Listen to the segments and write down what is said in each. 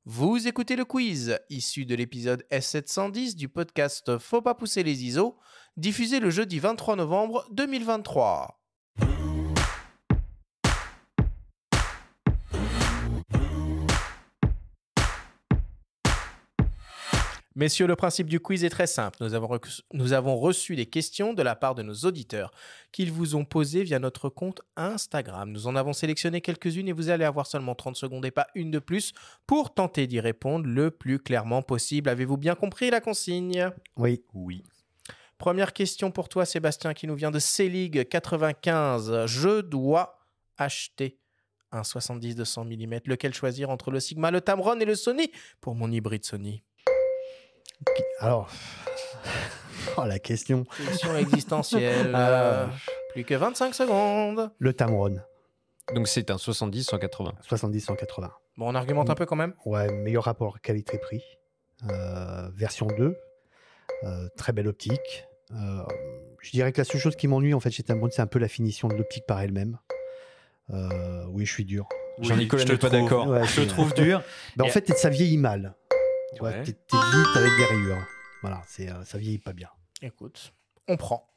Vous écoutez le quiz, issu de l'épisode S710 du podcast Faut pas pousser les ISO, diffusé le jeudi 23 novembre 2023. Messieurs, le principe du quiz est très simple. Nous avons reçu des questions de la part de nos auditeurs qu'ils vous ont posées via notre compte Instagram. Nous en avons sélectionné quelques-unes et vous allez avoir seulement 30 secondes et pas une de plus pour tenter d'y répondre le plus clairement possible. Avez-vous bien compris la consigne ? Oui. Première question pour toi, Sébastien, qui nous vient de C-League 95. Je dois acheter un 70-200 mm. Lequel choisir entre le Sigma, le Tamron et le Sony pour mon hybride Sony ? Alors, la question. Question existentielle. Plus que 25 secondes. Le Tamron, Donc c'est un 70-180. 70-180. Bon, on argumente un peu quand même. Ouais, meilleur rapport qualité-prix. Version 2. Très belle optique. Je dirais que la seule chose qui m'ennuie en fait chez Tamron, c'est un peu la finition de l'optique par elle-même. Oui, je suis dur. Jean-Nicolas n'est pas d'accord. Ouais, Je te trouve dur. En fait, ça vieillit mal. Tu vois, Ouais. t'es vite avec des rayures. Voilà, ça vieillit pas bien. Écoute, on prend.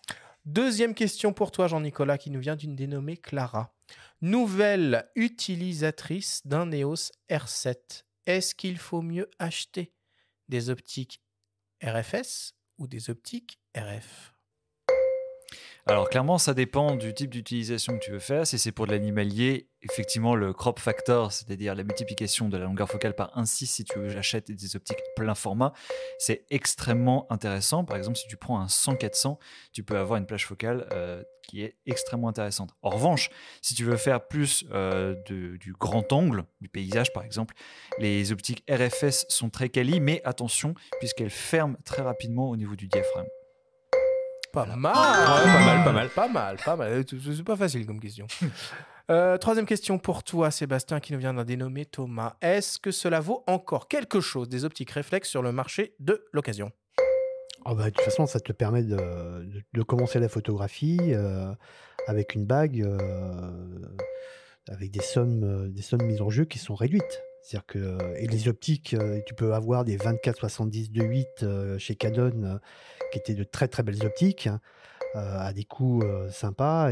Deuxième question pour toi, Jean-Nicolas, qui nous vient d'une dénommée Clara. Nouvelle utilisatrice d'un EOS R7. Est-ce qu'il faut mieux acheter des optiques RFS ou des optiques RF ? Alors clairement, ça dépend du type d'utilisation que tu veux faire. Si c'est pour de l'animalier, effectivement, le crop factor, c'est-à-dire la multiplication de la longueur focale par 1,6 si tu achètes des optiques plein format, c'est extrêmement intéressant. Par exemple, si tu prends un 100-400, tu peux avoir une plage focale qui est extrêmement intéressante. En revanche, si tu veux faire plus du grand angle, du paysage par exemple, les optiques RFS sont très quali, mais attention, puisqu'elles ferment très rapidement au niveau du diaphragme. Pas mal. Pas mal. C'est pas facile comme question. Troisième question pour toi, Sébastien, qui nous vient d'un dénommé Thomas. Est-ce que cela vaut encore quelque chose des optiques réflexes sur le marché de l'occasion ? De toute façon, ça te permet de commencer la photographie avec une bague, avec des sommes mises en jeu qui sont réduites. C'est-à-dire que, et les optiques, tu peux avoir des 24-70 2.8 chez Canon qui étaient de très très belles optiques à des coûts sympas.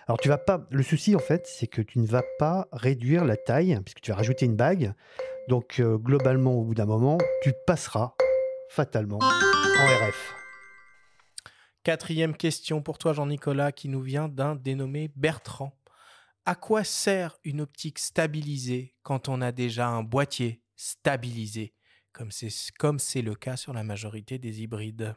Alors tu vas pas. Le souci en fait, c'est que tu ne vas pas réduire la taille puisque tu vas rajouter une bague. Donc globalement, au bout d'un moment, tu passeras fatalement en RF. Quatrième question pour toi, Jean-Nicolas, qui nous vient d'un dénommé Bertrand. À quoi sert une optique stabilisée quand on a déjà un boîtier stabilisé, comme c'est le cas sur la majorité des hybrides ?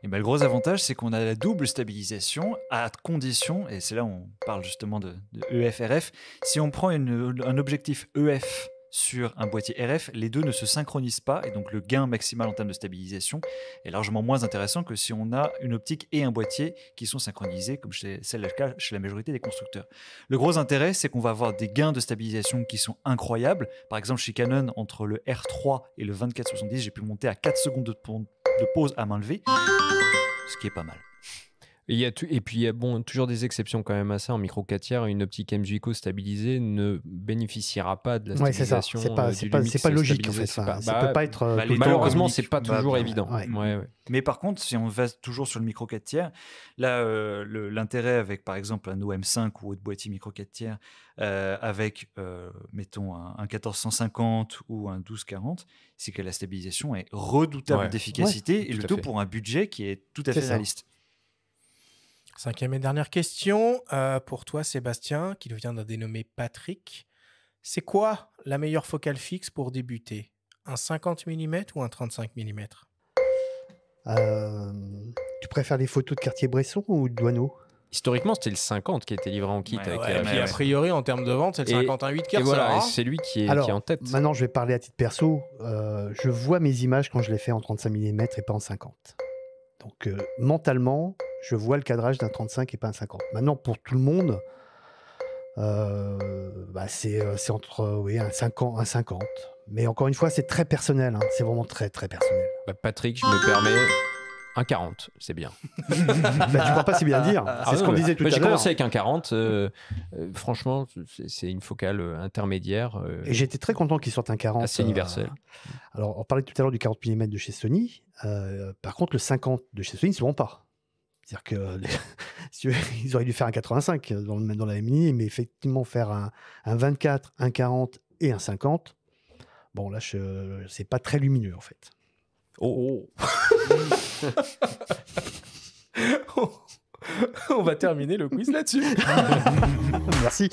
Et ben, le gros avantage, c'est qu'on a la double stabilisation à condition, et c'est là où on parle justement de EF-RF, si on prend un objectif EF sur un boîtier RF, les deux ne se synchronisent pas, et donc le gain maximal en termes de stabilisation est largement moins intéressant que si on a une optique et un boîtier qui sont synchronisés, comme c'est le cas chez la majorité des constructeurs. Le gros intérêt, c'est qu'on va avoir des gains de stabilisation qui sont incroyables. Par exemple, chez Canon, entre le R3 et le 24-70, j'ai pu monter à 4 secondes de pause à main levée, ce qui est pas mal. Et puis il y a toujours des exceptions quand même à ça. En micro 4 tiers, une optique MJCO stabilisée ne bénéficiera pas de la stabilisation. C'est pas logique en fait. Ça peut pas être. Malheureusement, c'est pas toujours évident. Ouais. Mais par contre, si on va toujours sur le micro 4 tiers, là, l'intérêt avec par exemple un OM5 ou autre boîtier micro 4 tiers, avec, mettons, un 1450 ou un 1240, c'est que la stabilisation est redoutable d'efficacité, et le tout pour un budget qui est tout à fait réaliste. Cinquième et dernière question pour toi, Sébastien, qui nous vient d'un dénommé Patrick. C'est quoi la meilleure focale fixe pour débuter ? Un 50 mm ou un 35 mm ? Tu préfères les photos de Cartier-Bresson ou de Douaneau ? Historiquement, c'était le 50 qui était livré en kit. Et puis a priori, en termes de vente, c'est le 51.8 qui ressort. Voilà, c'est lui qui est en tête. Maintenant, je vais parler à titre perso. Je vois mes images quand je les fais en 35 mm et pas en 50. Donc, mentalement, je vois le cadrage d'un 35 et pas un 50. Maintenant, pour tout le monde, c'est entre un 50. Mais encore une fois, c'est très personnel. C'est vraiment très, très personnel. Patrick, je me permets. 1,40, c'est bien. Tu ne crois pas si bien dire. C'est ce qu'on disait tout à l'heure. J'ai commencé avec 1,40. Franchement, c'est une focale intermédiaire. Et j'étais très content qu'il sorte un 40. Assez universel. Alors, on parlait tout à l'heure du 40 mm de chez Sony. Par contre, le 50 de chez Sony ne se vend pas. C'est-à-dire qu'ils auraient dû faire un 85 dans la même ligne, mais effectivement, faire un 24, un 40 et un 50, bon, là, c'est pas très lumineux, en fait. Oh. On va terminer le quiz là-dessus. Merci.